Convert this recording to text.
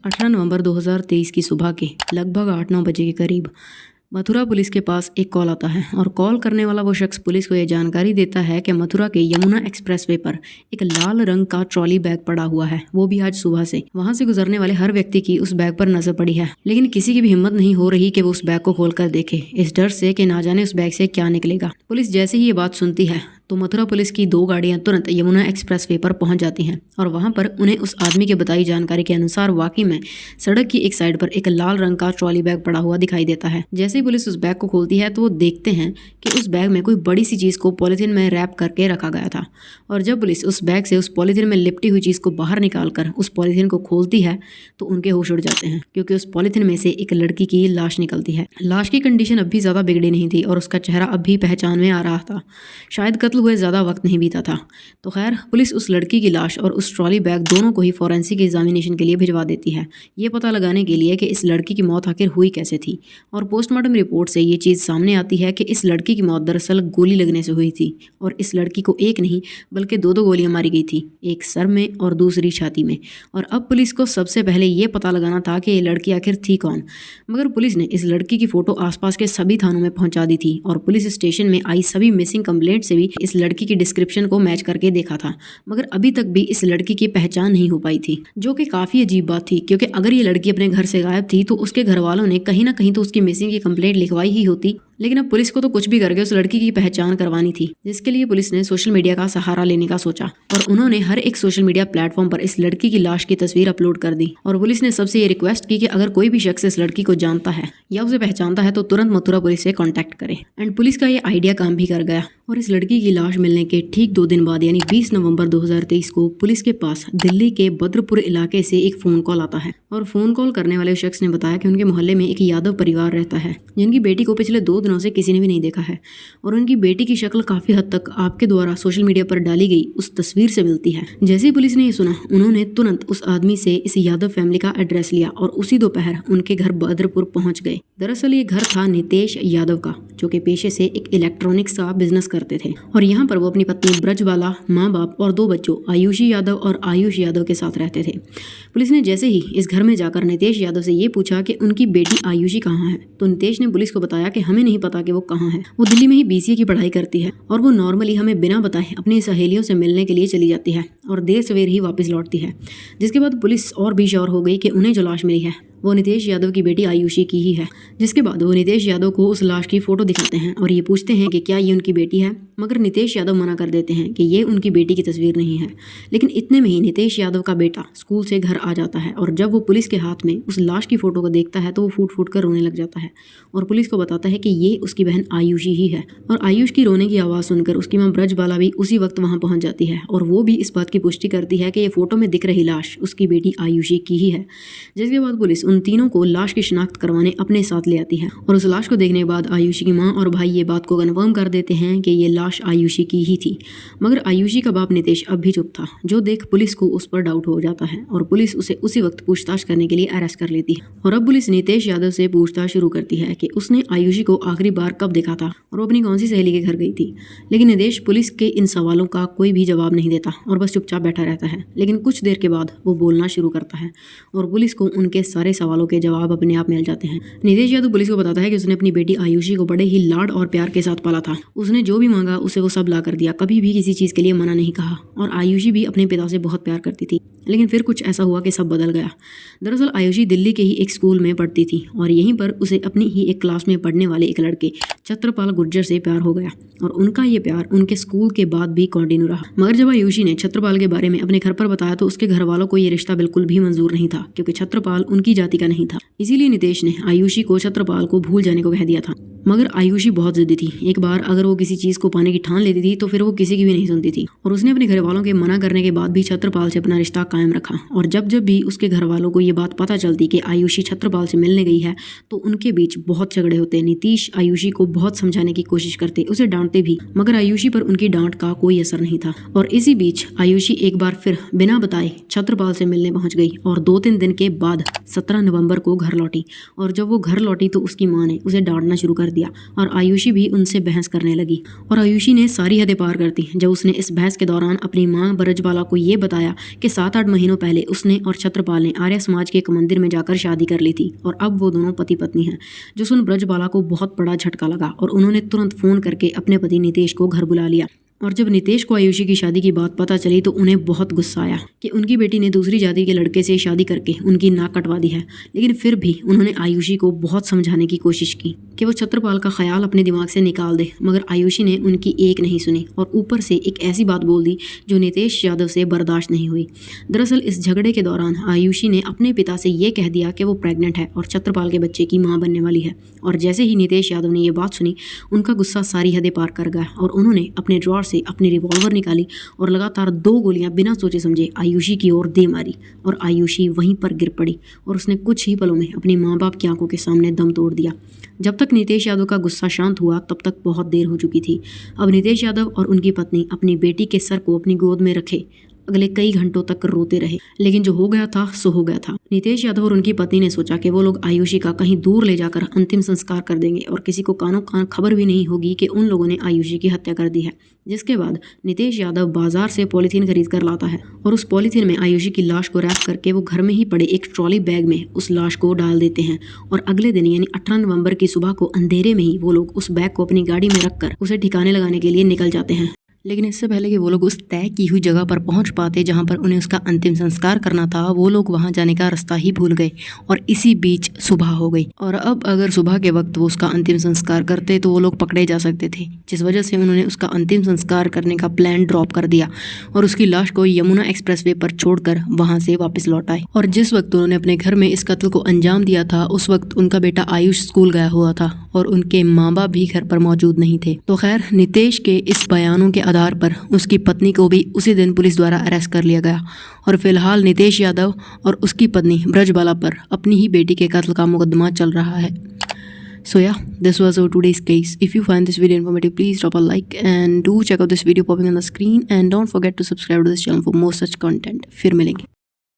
18 नवंबर 2023 की सुबह के लगभग 8-9 बजे के करीब मथुरा पुलिस के पास एक कॉल आता है और कॉल करने वाला वो शख्स पुलिस को ये जानकारी देता है कि मथुरा के यमुना एक्सप्रेसवे पर एक लाल रंग का ट्रॉली बैग पड़ा हुआ है, वो भी आज सुबह से। वहां से गुजरने वाले हर व्यक्ति की उस बैग पर नजर पड़ी है, लेकिन किसी की भी हिम्मत नहीं हो रही कि वो उस बैग को खोलकर देखे, इस डर से कि ना जाने उस बैग से क्या निकलेगा। पुलिस जैसे ही ये बात सुनती है तो मथुरा पुलिस की 2 गाड़ियां तुरंत यमुना एक्सप्रेसवे पर पहुंच जाती हैं और वहां पर उन्हें उस आदमी के बताई जानकारी के अनुसार वाकई में सड़क की एक साइड पर एक लाल रंग का ट्रॉली बैग पड़ा हुआ दिखाई देता है। जैसे ही पुलिस उस बैग को खोलती है तो वो देखते हैं कि उस बैग में कोई बड़ी सी चीज को पॉलिथीन में रैप करके रखा गया था, और जब पुलिस उस बैग से उस पॉलिथीन में लिपटी हुई चीज को बाहर निकालकर उस पॉलिथीन को खोलती है तो उनके होश उड़ जाते हैं, क्योंकि उस पॉलिथीन में से एक लड़की की लाश निकलती है। लाश की कंडीशन अब भी ज्यादा बिगड़ी नहीं थी और उसका चेहरा अब भी पहचान में आ रहा था, शायद कत्ल हुए ज्यादा वक्त नहीं बीता था। तो खैर, पुलिस उस लड़की की लाश और उस ट्रॉली बैग दोनों को ही फॉरेंसिक एग्जामिनेशन के लिए भिजवा देती है, ये पता लगाने के लिए कि इस लड़की की मौत आखिर हुई कैसे थी। और पोस्टमार्टम रिपोर्ट से ये चीज़ सामने आती है कि इस लड़की की मौत दरअसल गोली लगने से हुई थी, और इस लड़की को एक नहीं बल्कि 2-2 गोलियां मारी गई थी, एक सर में और दूसरी छाती में। और अब पुलिस को सबसे पहले ये पता लगाना था कि ये लड़की आखिर थी कौन। मगर पुलिस ने इस लड़की की फोटो आसपास के सभी थानों में पहुंचा दी थी और पुलिस स्टेशन में आई सभी मिसिंग कंप्लेंट से भी इस लड़की की डिस्क्रिप्शन को मैच करके देखा था, मगर अभी तक भी इस लड़की की पहचान नहीं हो पाई थी, जो कि काफी अजीब बात थी, क्योंकि अगर ये लड़की अपने घर से गायब थी तो उसके घर वालों ने कहीं ना कहीं तो उसकी मिसिंग की कंप्लेंट लिखवाई ही होती। लेकिन अब पुलिस को तो कुछ भी करके उस लड़की की पहचान करवानी थी, जिसके लिए पुलिस ने सोशल मीडिया का सहारा लेने का सोचा और उन्होंने हर एक सोशल मीडिया प्लेटफॉर्म पर इस लड़की की लाश की तस्वीर अपलोड कर दी। और पुलिस ने सबसे ये रिक्वेस्ट की कि अगर कोई भी शख्स इस लड़की को जानता है या उसे पहचानता है तो तुरंत मथुरा पुलिस से कॉन्टैक्ट करे। एंड पुलिस का ये आइडिया काम भी कर गया और इस लड़की की लाश मिलने के ठीक 2 दिन बाद यानी 20 नवंबर 2023 को पुलिस के पास दिल्ली के बद्रपुर इलाके से एक फोन कॉल आता है। और फोन कॉल करने वाले शख्स ने बताया कि उनके मोहल्ले में एक यादव परिवार रहता है, जिनकी बेटी को पिछले 2 दिनों से किसी ने भी नहीं देखा है, और उनकी बेटी की शक्ल काफी हद तक आपके द्वारा सोशल मीडिया पर डाली गई उस तस्वीर से मिलती है। जैसे ही पुलिस ने ये सुना, उन्होंने तुरंत उस आदमी से इस यादव फैमिली का एड्रेस लिया और उसी दोपहर उनके घर बद्रपुर पहुंच गए। दरअसल ये घर था नितेश यादव का, जो कि पेशे से एक इलेक्ट्रॉनिक्स का बिजनेस करते थे, और यहाँ पर वो अपनी पत्नी ब्रजबाला, माँ बाप और 2 बच्चों आयुषी यादव और आयुष यादव के साथ रहते थे। पुलिस ने जैसे ही इस घर में जाकर नितेश यादव से ये पूछा कि उनकी बेटी आयुषी कहाँ है, तो नितेश ने पुलिस को बताया कि हमें नहीं पता कि वो कहाँ है, वो दिल्ली में ही BCA की पढ़ाई करती है और वो नॉर्मली हमें बिना बताए अपनी सहेलियों से मिलने के लिए चली जाती है और देर सवेर ही वापस लौटती है। जिसके बाद पुलिस और भी श्योर हो गई कि उन्हें जो लाश मिली है वो नितेश यादव की बेटी आयुषी की ही है। जिसके बाद वो नितेश यादव को उस लाश की फोटो दिखाते हैं और ये पूछते हैं कि क्या ये उनकी बेटी है, मगर नितेश यादव मना कर देते हैं कि ये उनकी बेटी की तस्वीर नहीं है। लेकिन इतने में ही नितेश यादव का बेटा स्कूल से घर आ जाता है और जब वो पुलिस के हाथ में उस लाश की फोटो को देखता है तो वो फूट फूट कर रोने लग जाता है और पुलिस को बताता है कि ये उसकी बहन आयुषी ही है। और आयुष की रोने की आवाज़ सुनकर उसकी माँ ब्रजबाला भी उसी वक्त वहाँ पहुँच जाती है और वो भी इस बात की पुष्टि करती है कि ये फोटो में दिख रही लाश उसकी बेटी आयुषी की ही है। जिसके बाद पुलिस उन तीनों को लाश की शिनाख्त करवाने अपने साथ ले आती है और उस लाश को देखने के बाद आयुषी की माँ और भाई ये बात को कन्फर्म कर देते हैं कि ये लाश आयुषी की ही थी। मगर आयुषी का बाप नितेश अब भी चुप था, जो देख पुलिस को उस पर डाउट हो जाता है और पुलिस उसे उसी वक्त पूछताछ करने के लिए अरेस्ट कर लेती है। और अब पुलिस नितेश यादव से पूछताछ शुरू करती है कि उसने आयुषी को आखिरी बार कब देखा था और वो अपनी कौन सी सहेली के घर गई थी। लेकिन नितेश पुलिस के इन सवालों का कोई भी जवाब नहीं देता और बस चुपचाप बैठा रहता है। लेकिन कुछ देर के बाद वो बोलना शुरू करता है और पुलिस को उनके सारे सवालों के जवाब अपने आप मिल जाते हैं। नितेश यादव पुलिस को बताता है कि उसने अपनी बेटी आयुषी को बड़े ही लाड और प्यार के साथ पाला था, उसने जो भी मांगा उसे वो सब ला कर दिया, कभी भी किसी चीज के लिए मना नहीं कहा। और आयुषी भी अपने पिता से बहुत प्यार करती थी। लेकिन फिर कुछ ऐसा हुआ कि सब बदल गया। दरअसल आयुषी दिल्ली के ही एक स्कूल में पढ़ती थी और यहीं पर उसे अपनी ही एक क्लास में पढ़ने वाले एक लड़के छत्रपाल गुर्जर से प्यार हो गया और उनका ये प्यार उनके स्कूल के बाद भी कंटिन्यू रहा। मगर जब आयुषी ने छत्रपाल के बारे में अपने घर पर बताया तो उसके घर वालों को ये रिश्ता बिल्कुल भी मंजूर नहीं था, क्योंकि छत्रपाल उनकी जाति का नहीं था। इसीलिए नितेश ने आयुषी को छत्रपाल को भूल जाने को कह दिया था। मगर आयुषी बहुत जिद्दी थी, एक बार अगर वो किसी चीज को पाने की ठान लेती थी तो फिर वो किसी की भी नहीं सुनती थी और उसने अपने घर वालों के मना करने के बाद भी छत्रपाल से अपना रिश्ता कायम रखा। और जब जब भी उसके घर वालों को ये बात पता चलती कि आयुषी छत्रपाल से मिलने गई है तो उनके बीच बहुत झगड़े होते। नीतीश आयुषी को बहुत समझाने की कोशिश करते, उसे डांटते भी, मगर आयुषी पर उनकी डांट का कोई असर नहीं था। और इसी बीच आयुषी एक बार फिर बिना बताए छत्रपाल से मिलने पहुंच गई और 2-3 दिन के बाद 17 नवंबर को घर लौटी। और जब वो घर लौटी तो उसकी माँ ने उसे डांटना शुरू कर दिया और आयुषी भी उनसे बहस करने लगी और आयुषी ने सारी हदें पार कर दी जब उसने इस बहस के दौरान अपनी मां ब्रजबाला को ये बताया कि 7-8 महीनों पहले उसने और छत्रपाल ने आर्य समाज के एक मंदिर में जाकर शादी कर ली थी और अब वो दोनों पति पत्नी हैं। जो सुन ब्रजबाला को बहुत बड़ा झटका लगा और उन्होंने तुरंत फोन करके अपने पति नितेश को घर बुला लिया। और जब नितेश को आयुषी की शादी की बात पता चली तो उन्हें बहुत गुस्सा आया कि उनकी बेटी ने दूसरी जाति के लड़के से शादी करके उनकी नाक कटवा दी है। लेकिन फिर भी उन्होंने आयुषी को बहुत समझाने की कोशिश की कि वो छत्रपाल का ख्याल अपने दिमाग से निकाल दे, मगर आयुषी ने उनकी एक नहीं सुनी और ऊपर से एक ऐसी बात बोल दी जो नितेश यादव से बर्दाश्त नहीं हुई। दरअसल इस झगड़े के दौरान आयुषी ने अपने पिता से ये कह दिया कि वो प्रेग्नेंट है और छत्रपाल के बच्चे की माँ बनने वाली है। और जैसे ही नितेश यादव ने ये बात सुनी उनका गुस्सा सारी हदें पार कर गया और उन्होंने अपने ड्रॉर से अपनी रिवॉल्वर निकाली और लगातार 2 गोलियां बिना सोचे समझे आयुषी की ओर दे मारी और आयुषी वहीं पर गिर पड़ी और उसने कुछ ही पलों में अपनी माँ बाप की आंखों के सामने दम तोड़ दिया। जब तक नितेश यादव का गुस्सा शांत हुआ तब तक बहुत देर हो चुकी थी। अब नितेश यादव और उनकी पत्नी अपनी बेटी के सर को अपनी गोद में रखे अगले कई घंटों तक रोते रहे, लेकिन जो हो गया था सो हो गया था। नितेश यादव और उनकी पत्नी ने सोचा कि वो लोग आयुषी का कहीं दूर ले जाकर अंतिम संस्कार कर देंगे और किसी को कानो कान खबर भी नहीं होगी कि उन लोगों ने आयुषी की हत्या कर दी है। जिसके बाद नितेश यादव बाजार से पॉलीथीन खरीद कर लाता है और उस पॉलीथीन में आयुषी की लाश को रैप करके वो घर में ही पड़े एक ट्रॉली बैग में उस लाश को डाल देते हैं और अगले दिन यानी 18 नवंबर की सुबह को अंधेरे में ही वो लोग उस बैग को अपनी गाड़ी में रखकर उसे ठिकाने लगाने के लिए निकल जाते हैं। लेकिन इससे पहले कि वो लोग उस तय की हुई जगह पर पहुंच पाते जहां पर उन्हें उसका अंतिम संस्कार करना था, वो लोग वहां जाने का रास्ता ही भूल गए और इसी बीच सुबह हो गई। और अब अगर सुबह के वक्त वो उसका अंतिम संस्कार करते तो वो लोग पकड़े जा सकते थे, जिस वजह से उन्होंने उसका अंतिम संस्कार करने का प्लान ड्रॉप कर दिया और उसकी लाश को यमुना एक्सप्रेसवे पर छोड़कर वहां से वापस लौट आए। और जिस वक्त उन्होंने अपने घर में इस कत्ल को अंजाम दिया था उस वक्त उनका बेटा आयुष स्कूल गया हुआ था और उनके माँ बाप भी घर पर मौजूद नहीं थे। तो खैर, नितेश के इस बयानों के आधार पर उसकी पत्नी को भी उसी दिन पुलिस द्वारा अरेस्ट कर लिया गया और फिलहाल नितेश यादव और उसकी पत्नी ब्रजबाला पर अपनी ही बेटी के कत्ल का मुकदमा चल रहा है। So yeah, this was our today's case. If you find this video informative, please drop a like and do check out this video popping on the screen and don't forget to subscribe to this channel for more such content. फिर मिलेंगे।